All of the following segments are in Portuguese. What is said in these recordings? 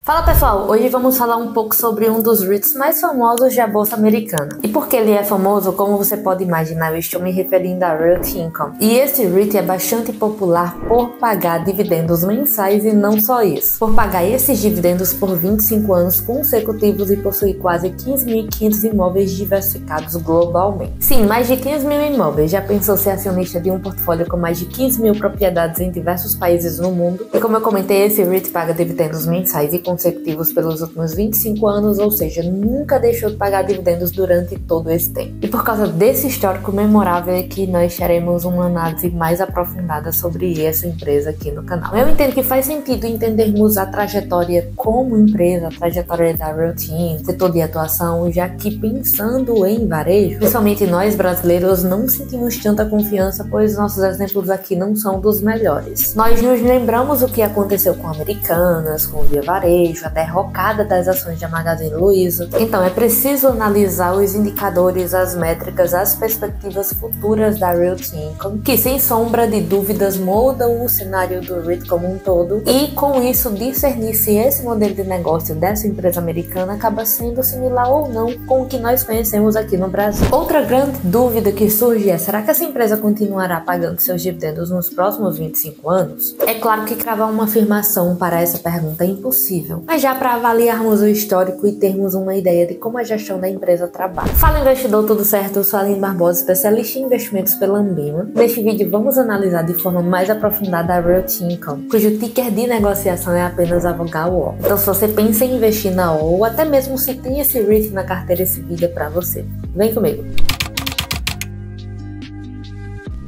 Fala pessoal, hoje vamos falar um pouco sobre um dos REITs mais famosos da Bolsa Americana. E por que ele é famoso, como você pode imaginar, eu estou me referindo a Realty Income. E esse REIT é bastante popular por pagar dividendos mensais e não só isso. Por pagar esses dividendos por 25 anos consecutivos e possuir quase 15.500 imóveis diversificados globalmente. Sim, mais de 15 mil imóveis. Já pensou ser acionista de um portfólio com mais de 15 mil propriedades em diversos países no mundo? E como eu comentei, esse REIT paga dividendos mensais e consecutivos pelos últimos 25 anos, ou seja, nunca deixou de pagar dividendos durante todo esse tempo. E por causa desse histórico memorável é que nós teremos uma análise mais aprofundada sobre essa empresa aqui no canal. Eu entendo que faz sentido entendermos a trajetória como empresa, a trajetória da Realty Income, setor de atuação, já que pensando em varejo, principalmente nós brasileiros não sentimos tanta confiança, pois nossos exemplos aqui não são dos melhores. Nós nos lembramos o que aconteceu com Americanas, com Via Varejo, a derrocada das ações da Magazine Luiza. Então é preciso analisar os indicadores, as métricas, as perspectivas futuras da Realty Income, que sem sombra de dúvidas moldam o cenário do REIT como um todo, e com isso discernir se esse modelo de negócio dessa empresa americana acaba sendo similar ou não com o que nós conhecemos aqui no Brasil. Outra grande dúvida que surge é: será que essa empresa continuará pagando seus dividendos nos próximos 25 anos? É claro que cravar uma afirmação para essa pergunta é impossível, mas já para avaliarmos o histórico e termos uma ideia de como a gestão da empresa trabalha. Fala investidor, tudo certo? Eu sou a Aline Barbosa, especialista em investimentos pela Ambima. Neste vídeo vamos analisar de forma mais aprofundada a Realty Income, cujo ticker de negociação é apenas a vogal O. Então se você pensa em investir na O, ou até mesmo se tem esse REIT na carteira, esse vídeo é para você. Vem comigo!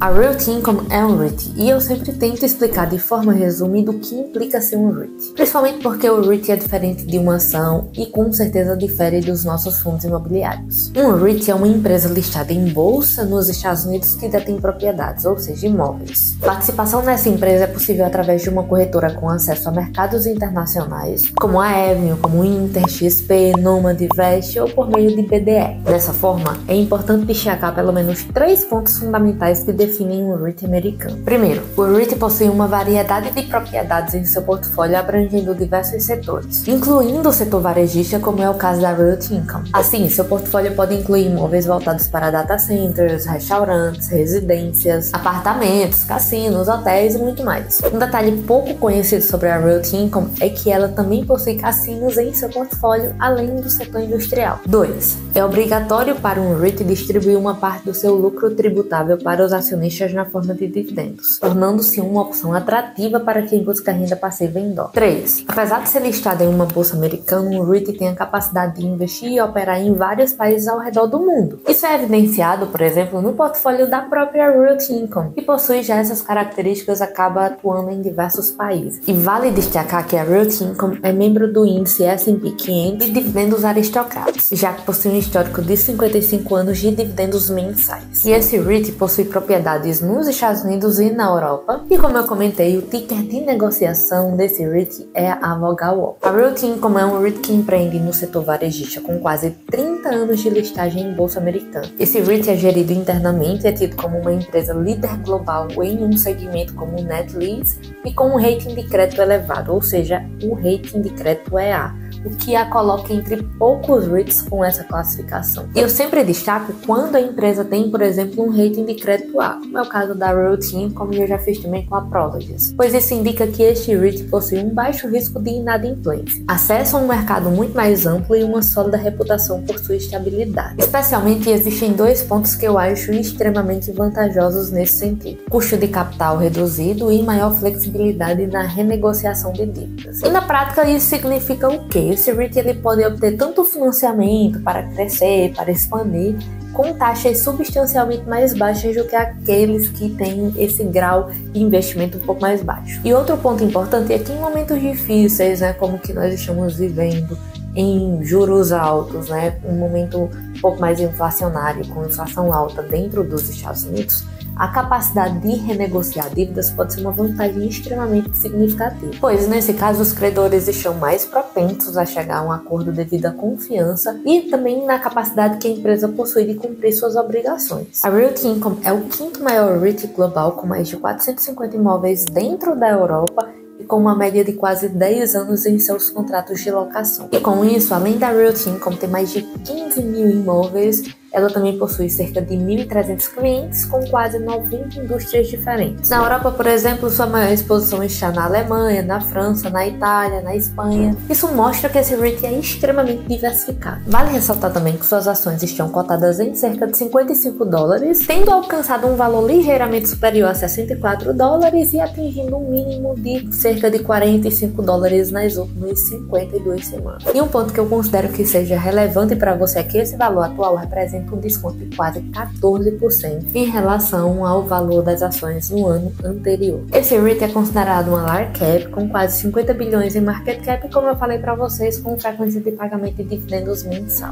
A Realty Income é um REIT, e eu sempre tento explicar de forma resumida o que implica ser um REIT. Principalmente porque o REIT é diferente de uma ação e com certeza difere dos nossos fundos imobiliários. Um REIT é uma empresa listada em bolsa nos Estados Unidos que detém propriedades, ou seja, imóveis. Participação nessa empresa é possível através de uma corretora com acesso a mercados internacionais, como a Avenue, como Inter, XP, Nomad, Vest ou por meio de BDR. Dessa forma, é importante destacar pelo menos 3 pontos fundamentais que definem um REIT americano. Primeiro, o REIT possui uma variedade de propriedades em seu portfólio abrangendo diversos setores, incluindo o setor varejista, como é o caso da Realty Income. Assim, seu portfólio pode incluir imóveis voltados para data centers, restaurantes, residências, apartamentos, cassinos, hotéis e muito mais. Um detalhe pouco conhecido sobre a Realty Income é que ela também possui cassinos em seu portfólio, além do setor industrial. 2. É obrigatório para um REIT distribuir uma parte do seu lucro tributável para os acionistas na forma de dividendos, tornando-se uma opção atrativa para quem busca renda passiva em dólar. 3. Apesar de ser listado em uma bolsa americana, o REIT tem a capacidade de investir e operar em vários países ao redor do mundo. Isso é evidenciado, por exemplo, no portfólio da própria Realty Income, que possui já essas características, acaba atuando em diversos países. E vale destacar que a Realty Income é membro do índice S&P 500 de dividendos aristocratas, já que possui um histórico de 55 anos de dividendos mensais. E esse REIT possui propriedades nos Estados Unidos e na Europa, e como eu comentei, o ticker de negociação desse REIT é a vogal O. A Realty Income é um REIT que empreende no setor varejista com quase 30 anos de listagem em bolsa americana. Esse REIT é gerido internamente, é tido como uma empresa líder global em um segmento como o Net Lease e com um rating de crédito elevado, ou seja, o rating de crédito é A, o que a coloca entre poucos REITs com essa classificação. Eu sempre destaco quando a empresa tem, por exemplo, um rating de crédito A, como é o caso da Realty Income, e eu já fiz também com a Prologis, pois isso indica que este REIT possui um baixo risco de inadimplência, acesso a um mercado muito mais amplo e uma sólida reputação por sua estabilidade. Especialmente existem 2 pontos que eu acho extremamente vantajosos nesse sentido: custo de capital reduzido e maior flexibilidade na renegociação de dívidas. E na prática isso significa o quê? Esse REIT ele pode obter tanto financiamento para crescer, para expandir, com taxas substancialmente mais baixas do que aqueles que têm esse grau de investimento um pouco mais baixo. E outro ponto importante é que em momentos difíceis, como que nós estamos vivendo, em juros altos, um momento um pouco mais inflacionário, com inflação alta dentro dos Estados Unidos, a capacidade de renegociar dívidas pode ser uma vantagem extremamente significativa, pois nesse caso os credores estão mais propensos a chegar a um acordo devido à confiança e também na capacidade que a empresa possui de cumprir suas obrigações. A Realty Income é o 5º maior REIT global, com mais de 450 imóveis dentro da Europa e com uma média de quase 10 anos em seus contratos de locação. E com isso, além da Realty Income ter mais de 15 mil imóveis, ela também possui cerca de 1.300 clientes com quase 90 indústrias diferentes. Na Europa, por exemplo, sua maior exposição está na Alemanha, na França, na Itália, na Espanha. Isso mostra que esse REIT é extremamente diversificado. Vale ressaltar também que suas ações estão cotadas em cerca de $55, tendo alcançado um valor ligeiramente superior a $64 e atingindo um mínimo de cerca de $45 nas últimas 52 semanas. E um ponto que eu considero que seja relevante para você é que esse valor atual representa um desconto de quase 14% em relação ao valor das ações no ano anterior. Esse REIT é considerado uma large cap com quase 50 bilhões em market cap, como eu falei para vocês, com frequência de pagamento de dividendos mensal.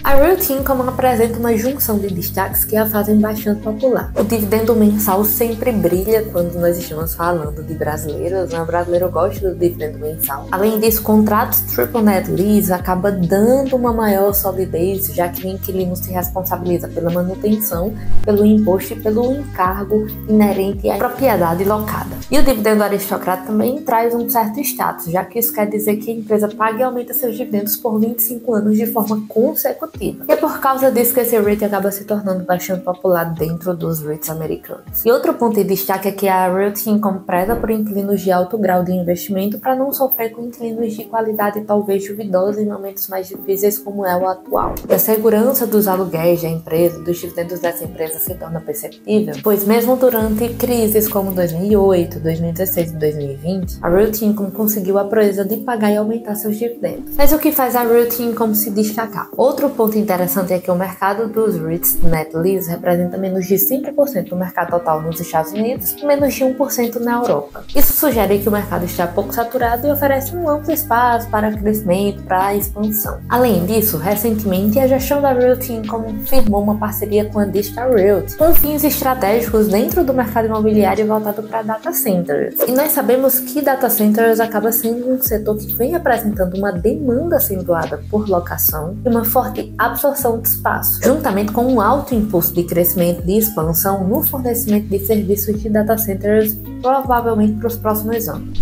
A Realty Income apresenta uma junção de destaques que a fazem bastante popular. O dividendo mensal sempre brilha quando nós estamos falando de brasileiros, né? O brasileiro gosta do dividendo mensal. Além disso, contratos Triple Net Lease acaba dando uma maior solidez, já que o inquilino se responsabiliza pela manutenção, pelo imposto e pelo encargo inerente à propriedade locada. E o dividendo aristocrata também traz um certo status, já que isso quer dizer que a empresa paga e aumenta seus dividendos por 25 anos de forma consecutiva. E é por causa disso que esse REIT acaba se tornando bastante popular dentro dos REITs americanos. E outro ponto de destaque é que a Realty Income preza por inquilinos de alto grau de investimento para não sofrer com inquilinos de qualidade talvez duvidosa em momentos mais difíceis como é o atual. E a segurança dos aluguéis da empresa, dos dividendos dessa empresa se torna perceptível, pois mesmo durante crises como 2008, 2016 e 2020, a Realty Income conseguiu a proeza de pagar e aumentar seus dividendos. Mas o que faz a Realty Income se destacar? Outro ponto interessante é que o mercado dos REITs Net Lease representa menos de 5% do mercado total nos Estados Unidos e menos de 1% na Europa. Isso sugere que o mercado está pouco saturado e oferece um amplo espaço para crescimento, para expansão. Além disso, recentemente a gestão da Realty Income firmou uma parceria com a Digital Realty, com fins estratégicos dentro do mercado imobiliário voltado para data centers. E nós sabemos que data centers acaba sendo um setor que vem apresentando uma demanda acentuada por locação e uma forte absorção de espaço, juntamente com um alto impulso de crescimento e expansão no fornecimento de serviços de data centers, provavelmente para os próximos anos.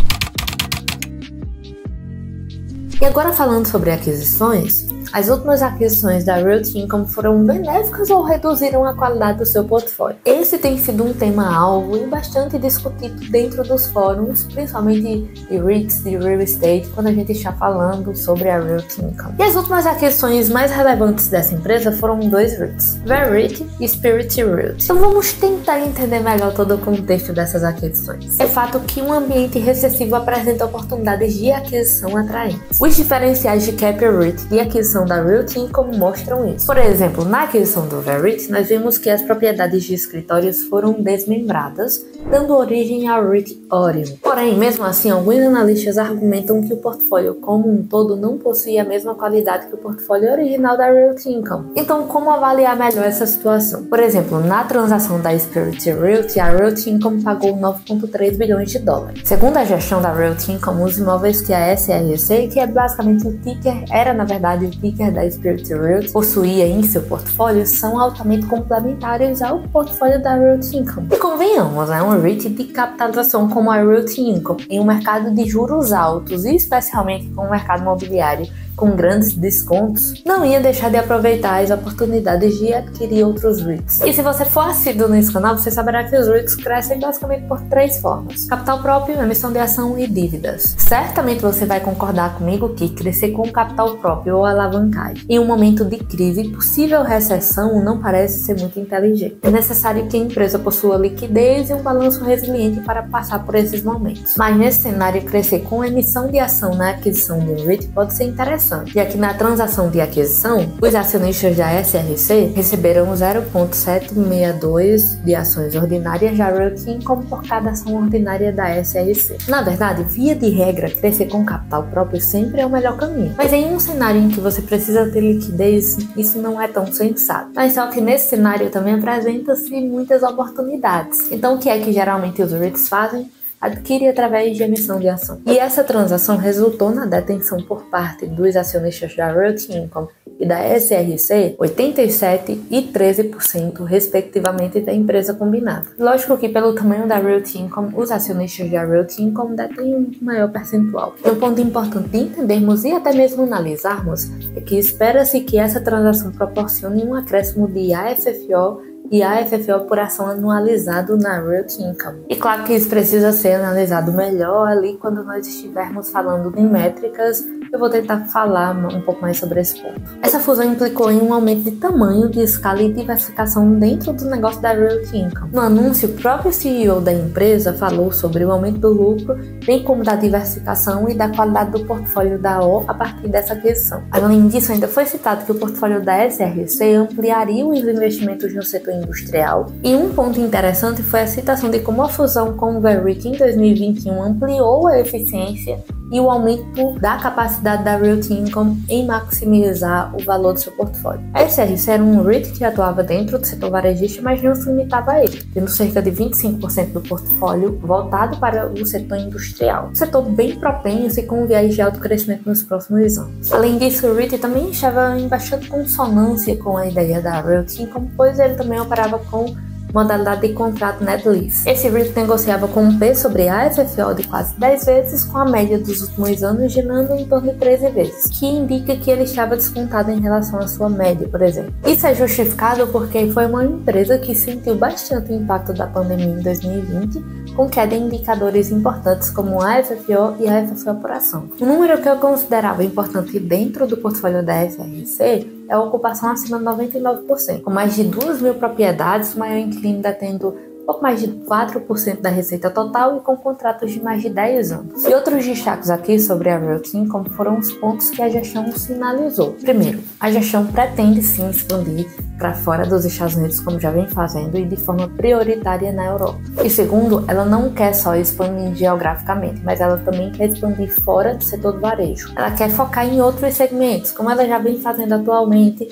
E agora falando sobre aquisições, as últimas aquisições da Realty Income foram benéficas ou reduziram a qualidade do seu portfólio? Esse tem sido um tema-alvo e bastante discutido dentro dos fóruns, principalmente de REITs, de real estate, quando a gente está falando sobre a Realty Income. E as últimas aquisições mais relevantes dessa empresa foram dois REITs, VEREIT e Spirit Realty. Então vamos tentar entender melhor todo o contexto dessas aquisições. É fato que um ambiente recessivo apresenta oportunidades de aquisição atraentes. Os diferenciais de cap rate e aquisição da Realty Income mostram isso. Por exemplo, na aquisição do VEREIT, nós vimos que as propriedades de escritórios foram desmembradas, dando origem ao REIT Orion. Porém, mesmo assim, alguns analistas argumentam que o portfólio como um todo não possui a mesma qualidade que o portfólio original da Realty Income. Então, como avaliar melhor essa situação? Por exemplo, na transação da Spirit Realty, a Realty Income pagou 9,3 bilhões de dólares. Segundo a gestão da Realty Income, os imóveis que a SRC, que é basicamente o ticker, era na verdade o ticker da Spirit Realty, possuía em seu portfólio, são altamente complementares ao portfólio da Realty Income. E convenhamos, um REIT de capitalização como a Realty Income em um mercado de juros altos e especialmente com o mercado imobiliário com grandes descontos, não ia deixar de aproveitar as oportunidades de adquirir outros REITs. E se você for assíduo nesse canal, você saberá que os REITs crescem basicamente por três formas: capital próprio, emissão de ação e dívidas. Certamente você vai concordar comigo que crescer com capital próprio ou alavancagem em um momento de crise e possível recessão não parece ser muito inteligente. É necessário que a empresa possua liquidez e um balanço resiliente para passar por esses momentos. Mas nesse cenário, crescer com emissão de ação na aquisição de um REIT pode ser interessante, já que na transação de aquisição, os acionistas da SRC receberam 0,762 de ações ordinárias da Realty Income por cada ação ordinária da SRC. Na verdade, via de regra, crescer com capital próprio sempre é o melhor caminho. Mas em um cenário em que você precisa ter liquidez, isso não é tão sensato. Mas só que nesse cenário também apresenta-se muitas oportunidades. Então o que é que geralmente os REITs fazem? adquire através de emissão de ação. E essa transação resultou na detenção por parte dos acionistas da Realty Income e da SRC 87% e 13%, respectivamente, da empresa combinada. Lógico que pelo tamanho da Realty Income, os acionistas da Realty Income detêm um maior percentual. E um ponto importante de entendermos e até mesmo analisarmos é que espera-se que essa transação proporcione um acréscimo de AFFO e AFFO por ação anualizado na Realty Income. E claro que isso precisa ser analisado melhor ali quando nós estivermos falando em métricas. Eu vou tentar falar um pouco mais sobre esse ponto. Essa fusão implicou em um aumento de tamanho, de escala e diversificação dentro do negócio da Realty Income. No anúncio, o próprio CEO da empresa falou sobre o aumento do lucro, bem como da diversificação e da qualidade do portfólio da O a partir dessa aquisição. Além disso, ainda foi citado que o portfólio da SRC ampliaria os investimentos no setor industrial. E um ponto interessante foi a citação de como a fusão com o Verisk em 2021 ampliou a eficiência e o aumento da capacidade da Realty Income em maximizar o valor do seu portfólio. A SRC era um REIT que atuava dentro do setor varejista, mas não se limitava a ele, tendo cerca de 25% do portfólio voltado para o setor industrial, um setor bem propenso e com um viés de alto crescimento nos próximos anos. Além disso, o REIT também estava em bastante consonância com a ideia da Realty Income, pois ele também operava com modalidade de contrato net lease. Esse REIT negociava com um P sobre a AFFO de quase 10 vezes, com a média dos últimos anos girando em torno de 13 vezes, que indica que ele estava descontado em relação à sua média, por exemplo. Isso é justificado porque foi uma empresa que sentiu bastante o impacto da pandemia em 2020, com queda em indicadores importantes como a AFFO e a AFFO por ação. Um número que eu considerava importante dentro do portfólio da SRC é a ocupação acima de 99%, com mais de 2.000 propriedades, o maior inquilino detendo pouco mais de 4% da receita total e com contratos de mais de 10 anos. E outros destaques aqui sobre a Realty Income foram os pontos que a gestão sinalizou. Primeiro, a gestão pretende sim expandir para fora dos Estados Unidos, como já vem fazendo, e de forma prioritária na Europa. E segundo, ela não quer só expandir geograficamente, mas ela também quer expandir fora do setor do varejo. Ela quer focar em outros segmentos, como ela já vem fazendo atualmente,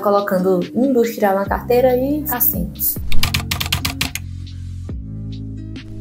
colocando industrial na carteira e cassinos.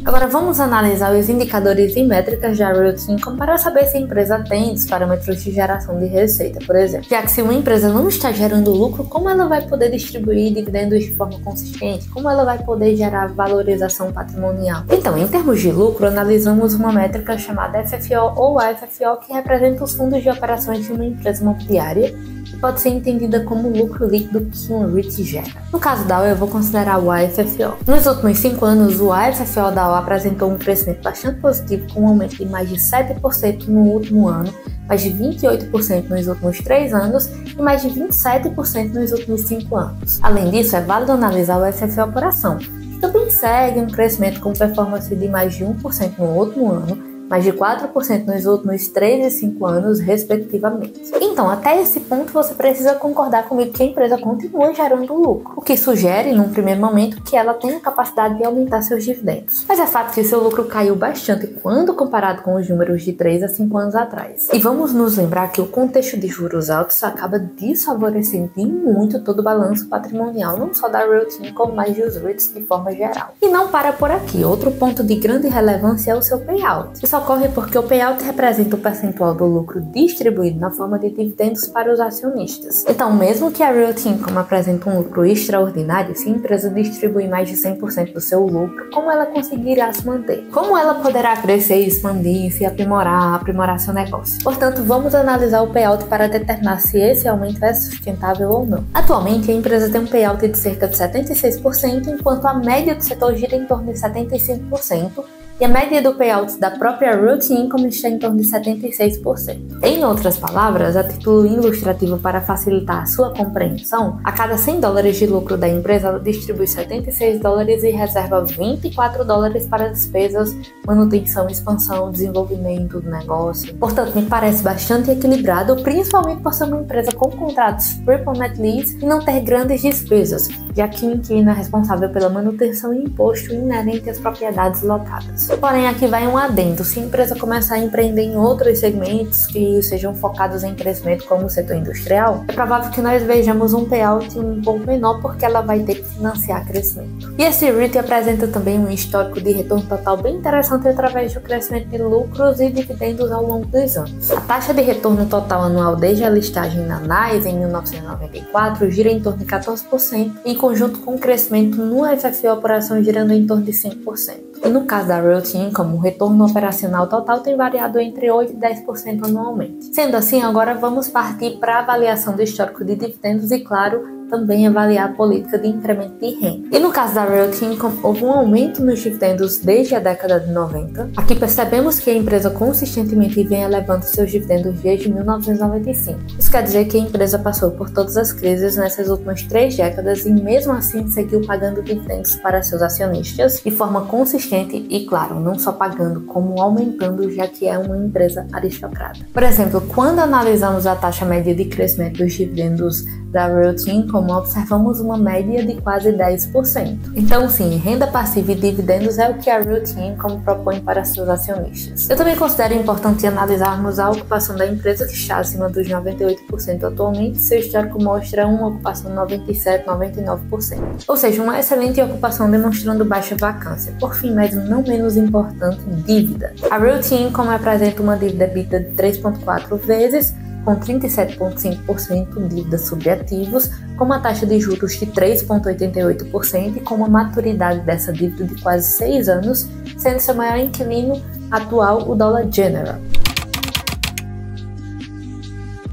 Agora vamos analisar os indicadores e métricas da Realty Income para saber se a empresa tem os parâmetros de geração de receita, por exemplo. Já que se uma empresa não está gerando lucro, como ela vai poder distribuir dividendos de forma consistente? Como ela vai poder gerar valorização patrimonial? Então, em termos de lucro, analisamos uma métrica chamada FFO ou AFFO, que representa os fundos de operações de uma empresa imobiliária, pode ser entendida como o lucro líquido que um REIT gera. No caso da O, eu vou considerar o AFFO. Nos últimos 5 anos, o AFFO da O apresentou um crescimento bastante positivo, com um aumento de mais de 7% no último ano, mais de 28% nos últimos 3 anos e mais de 27% nos últimos 5 anos. Além disso, é válido analisar o FFO por ação, que também segue um crescimento com performance de mais de 1% no último ano, mais de 4% nos últimos 3 e 5 anos, respectivamente. Então, até esse ponto, você precisa concordar comigo que a empresa continua gerando lucro, o que sugere, num primeiro momento, que ela tem a capacidade de aumentar seus dividendos. Mas é fato que seu lucro caiu bastante quando comparado com os números de 3 a 5 anos atrás. E vamos nos lembrar que o contexto de juros altos acaba desfavorecendo muito todo o balanço patrimonial, não só da Realty Income, mas dos REITs de forma geral. E não para por aqui. Outro ponto de grande relevância é o seu payout. Isso ocorre porque o payout representa o percentual do lucro distribuído na forma de dividendos para os acionistas. Então, mesmo que a Realty Income apresente um lucro extraordinário, se a empresa distribuir mais de 100% do seu lucro, como ela conseguirá se manter? Como ela poderá crescer, expandir, se aprimorar seu negócio? Portanto, vamos analisar o payout para determinar se esse aumento é sustentável ou não. Atualmente, a empresa tem um payout de cerca de 76%, enquanto a média do setor gira em torno de 75%, e a média do payout da própria Realty Income está em torno de 76%. Em outras palavras, a título ilustrativo para facilitar a sua compreensão, a cada $100 de lucro da empresa, ela distribui $76 e reserva $24 para despesas, manutenção, expansão, desenvolvimento do negócio. Portanto, me parece bastante equilibrado, principalmente por ser uma empresa com contratos triple net lease e não ter grandes despesas, já que o inquilino é responsável pela manutenção e imposto inerente às propriedades locadas. Porém, aqui vai um adendo: se a empresa começar a empreender em outros segmentos que sejam focados em crescimento, como o setor industrial, é provável que nós vejamos um payout um pouco menor, porque ela vai ter que financiar crescimento. E esse REIT apresenta também um histórico de retorno total bem interessante através do crescimento de lucros e dividendos ao longo dos anos. A taxa de retorno total anual desde a listagem na NYSE em 1994 gira em torno de 14%, em conjunto com o crescimento no FFO operação girando em torno de 5%. E no caso da Realty Income, o retorno operacional total tem variado entre 8% e 10% anualmente. Sendo assim, agora vamos partir para a avaliação do histórico de dividendos e, claro, também avaliar a política de incremento de renda. E no caso da Realty Income, houve um aumento nos dividendos desde a década de 90. Aqui percebemos que a empresa consistentemente vem elevando seus dividendos desde 1995. Isso quer dizer que a empresa passou por todas as crises nessas últimas 3 décadas e mesmo assim seguiu pagando dividendos para seus acionistas de forma consistente e, claro, não só pagando, como aumentando, já que é uma empresa aristocrata. Por exemplo, quando analisamos a taxa média de crescimento dos dividendos da Realty Income, observamos uma média de quase 10%. Então, sim, renda passiva e dividendos é o que a Realty Income propõe para seus acionistas. Eu também considero importante analisarmos a ocupação da empresa, que está acima dos 98% atualmente. Seu histórico mostra uma ocupação de 97%, 99%. Ou seja, uma excelente ocupação demonstrando baixa vacância. Por fim, mas não menos importante, dívida. A Realty Income apresenta uma dívida EBITDA de 3,4 vezes, com 37,5% de dívida sobre ativos, com uma taxa de juros de 3,88% e com uma maturidade dessa dívida de quase 6 anos, sendo seu maior inquilino atual o Dollar General.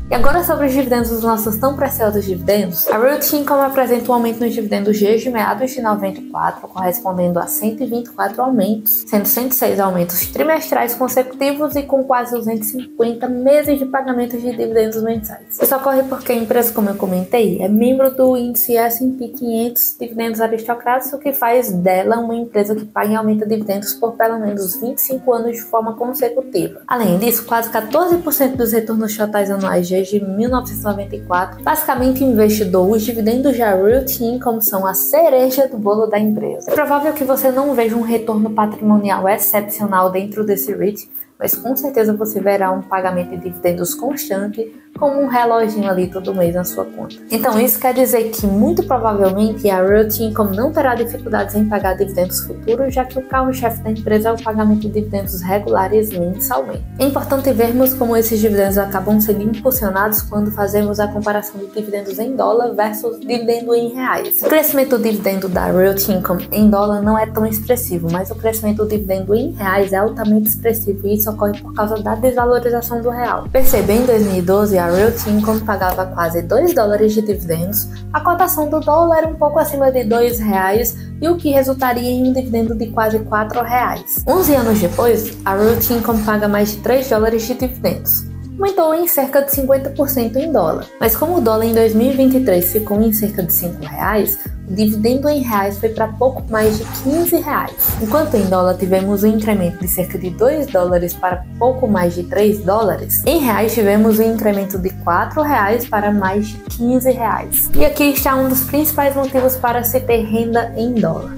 E agora sobre os dividendos dos nossos tão preciosos dividendos, a Realty Income apresenta um aumento nos dividendos desde meados de 94, correspondendo a 124 aumentos, sendo 106 aumentos trimestrais consecutivos e com quase 250 meses de pagamentos de dividendos mensais. Isso ocorre porque a empresa, como eu comentei, é membro do índice S&P 500 Dividendos Aristocratas, o que faz dela uma empresa que paga e aumenta dividendos por pelo menos 25 anos de forma consecutiva. Além disso, quase 14% dos retornos totais anuais desde 1994, basicamente investidor. Os dividendos da Realty Income são a cereja do bolo da empresa. É provável que você não veja um retorno patrimonial excepcional dentro desse REIT, mas com certeza você verá um pagamento de dividendos constante, como um reloginho ali todo mês na sua conta. Então isso quer dizer que muito provavelmente a Realty Income não terá dificuldades em pagar dividendos futuros, já que o carro-chefe da empresa é o pagamento de dividendos regulares mensalmente. É importante vermos como esses dividendos acabam sendo impulsionados quando fazemos a comparação de dividendos em dólar versus dividendo em reais. O crescimento do dividendo da Realty Income em dólar não é tão expressivo, mas o crescimento do dividendo em reais é altamente expressivo, e isso ocorre por causa da desvalorização do real. Perceba, em 2012 a Realty Income pagava quase $2 de dividendos, a cotação do dólar era um pouco acima de R$2, e o que resultaria em um dividendo de quase R$4. 11 anos depois, a Realty Income paga mais de $3 de dividendos. Aumentou em cerca de 50% em dólar. Mas como o dólar em 2023 ficou em cerca de R$5, o dividendo em reais foi para pouco mais de R$15. Enquanto em dólar tivemos um incremento de cerca de $2 para pouco mais de $3, em reais tivemos um incremento de R$4 para mais de R$15. E aqui está um dos principais motivos para se ter renda em dólar.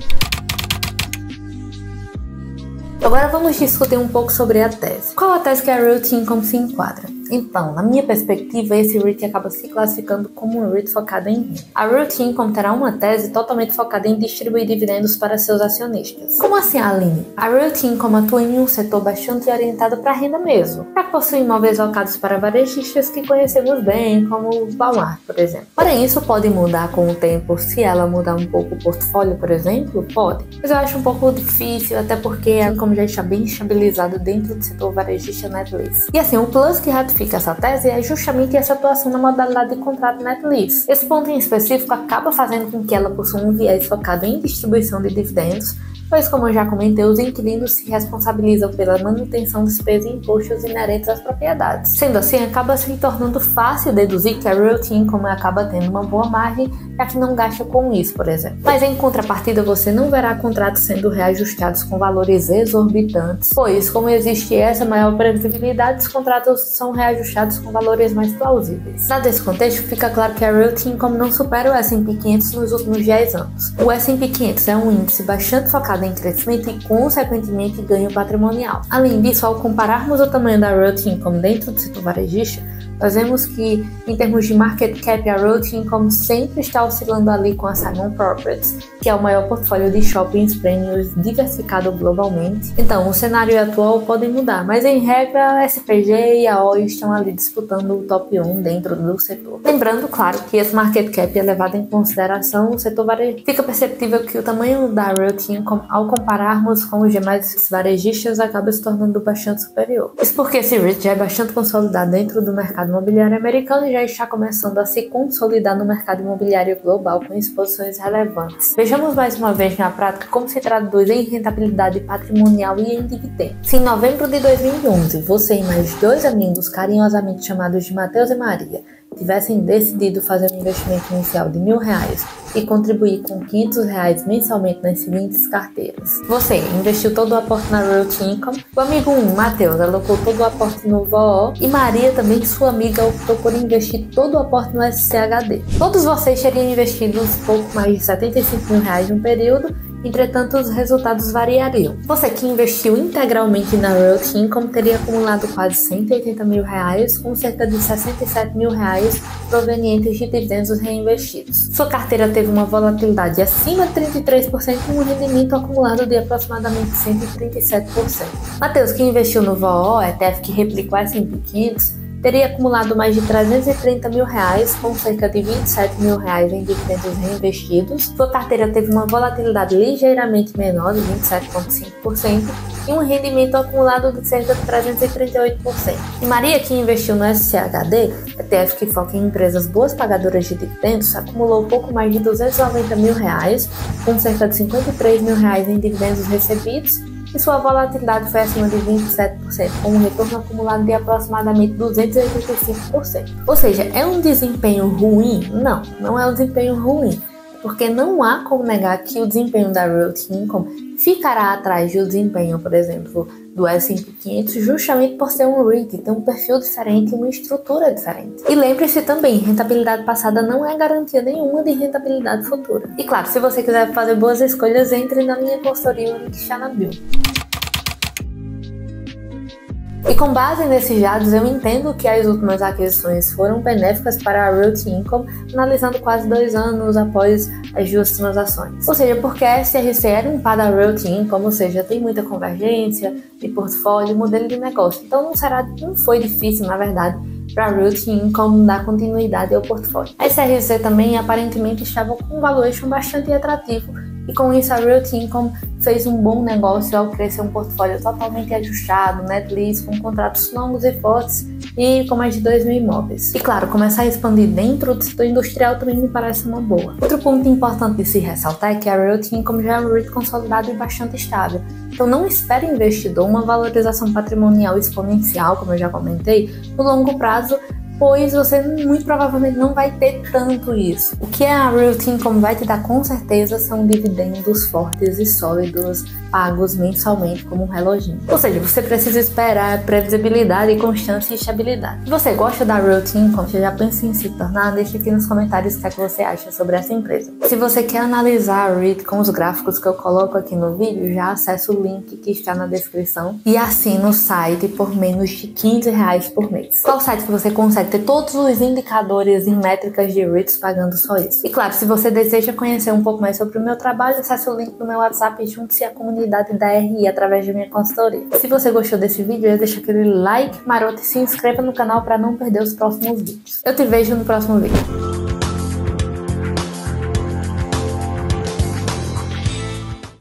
Agora vamos discutir um pouco sobre a tese. Qual a tese que a Realty Income se enquadra? Então, na minha perspectiva, esse REIT acaba se classificando como um REIT focado em renda. A Realty Income terá uma tese totalmente focada em distribuir dividendos para seus acionistas. Como assim, Aline? A Realty Income atua em um setor bastante orientado para a renda mesmo, já que possui imóveis alocados para varejistas que conhecemos bem, como o Walmart, por exemplo. Porém, isso pode mudar com o tempo. Se ela mudar um pouco o portfólio, por exemplo, pode. Mas eu acho um pouco difícil, até porque a Income já está bem estabilizada dentro do setor varejista net lease. E assim, o plus que ratifica essa tese é justamente essa atuação na modalidade de contrato net lease. Esse ponto em específico acaba fazendo com que ela possua um viés focado em distribuição de dividendos, pois, como eu já comentei, os inquilinos se responsabilizam pela manutenção, despesas e impostos inerentes às propriedades. Sendo assim, acaba se tornando fácil deduzir que a Realty Income acaba tendo uma boa margem, já que não gasta com isso, por exemplo. Mas em contrapartida, você não verá contratos sendo reajustados com valores exorbitantes, pois, como existe essa maior previsibilidade, os contratos são reajustados com valores mais plausíveis. Dado esse contexto, fica claro que a Realty Income não supera o S&P 500 nos últimos 10 anos. O S&P 500 é um índice bastante focado estimada em crescimento e, consequentemente, ganho patrimonial. Além disso, ao compararmos o tamanho da Realty Income dentro do setor varejista, nós vemos que, em termos de market cap, a Realty Income sempre está oscilando ali com a Simon Properties, que é o maior portfólio de shoppings premiums diversificado globalmente. Então, o cenário atual pode mudar, mas em regra, a SPG e a Oi estão ali disputando o top 1 dentro do setor. Lembrando, claro, que esse market cap é levado em consideração o setor varejista. Fica perceptível que o tamanho da Realty Income, ao compararmos com os demais varejistas, acaba se tornando bastante superior. Isso porque esse REIT já é bastante consolidado dentro do mercado imobiliário americano e já está começando a se consolidar no mercado imobiliário global com exposições relevantes. Vejamos mais uma vez na prática como se traduz em rentabilidade patrimonial e em dividendos. Se em novembro de 2011 você e mais 2 amigos carinhosamente chamados de Matheus e Maria tivessem decidido fazer um investimento inicial de R$1.000 e contribuir com R$500 mensalmente nas seguintes carteiras. Você investiu todo o aporte na Realty Income, o amigo 1, Matheus, alocou todo o aporte no VOO e Maria, também sua amiga, optou por investir todo o aporte no SCHD. Todos vocês teriam investido pouco mais de R$75.000 no período. Entretanto, os resultados variariam. Você que investiu integralmente na Realty Income teria acumulado quase R$180.000, com cerca de R$67.000 provenientes de dividendos reinvestidos. Sua carteira teve uma volatilidade acima de 33% e um rendimento acumulado de aproximadamente 137%. Matheus, que investiu no VOO, ETF que replicou S&P 500, teria acumulado mais de R$330.000, com cerca de R$27.000 em dividendos reinvestidos. Sua carteira teve uma volatilidade ligeiramente menor, de 27,5%, e um rendimento acumulado de cerca de 338%. E Maria, que investiu no SCHD, ETF que foca em empresas boas pagadoras de dividendos, acumulou pouco mais de R$290.000, com cerca de R$53.000 em dividendos recebidos, e sua volatilidade foi acima de 27%, com um retorno acumulado de aproximadamente 285%. Ou seja, é um desempenho ruim? Não, não é um desempenho ruim, porque não há como negar que o desempenho da Realty Income ficará atrás do desempenho, por exemplo, do S&P 500, justamente por ser um REIT, tem um perfil diferente e uma estrutura diferente. E lembre-se também, rentabilidade passada não é garantia nenhuma de rentabilidade futura. E claro, se você quiser fazer boas escolhas, entre na minha consultoria, o link está na bio. E com base nesses dados, eu entendo que as últimas aquisições foram benéficas para a Realty Income, analisando quase 2 anos após as 2 transações. Ou seja, porque a SRC era um par da Realty Income, ou seja, tem muita convergência de portfólio e modelo de negócio. Então não foi difícil, na verdade, para a Realty Income dar continuidade ao portfólio. A SRC também aparentemente estava com um valuation bastante atrativo, e com isso a Realty Income fez um bom negócio ao crescer um portfólio totalmente ajustado, net lease, com contratos longos e fortes e com mais de 2.000 imóveis. E claro, começar a expandir dentro do setor industrial também me parece uma boa. Outro ponto importante de se ressaltar é que a Realty Income já é um REIT consolidado e bastante estável. Então não espere, investidor, uma valorização patrimonial exponencial, como eu já comentei, no longo prazo, pois você muito provavelmente não vai ter tanto isso. O que a Realty Income vai te dar com certeza são dividendos fortes e sólidos, pagos mensalmente como um reloginho. Ou seja, você precisa esperar previsibilidade, constância e estabilidade. Se você gosta da Realty Income, você já pensa em se tornar, deixa aqui nos comentários o que é que você acha sobre essa empresa. Se você quer analisar a REIT com os gráficos que eu coloco aqui no vídeo, já acessa o link que está na descrição e assina o site por menos de R$15 por mês. Qual site que você consegue ter todos os indicadores e métricas de REITs pagando só isso? E claro, se você deseja conhecer um pouco mais sobre o meu trabalho, acesse o link do meu WhatsApp e junte-se à comunidade da RI através da minha consultoria. Se você gostou desse vídeo, deixa aquele like maroto e se inscreva no canal para não perder os próximos vídeos. Eu te vejo no próximo vídeo.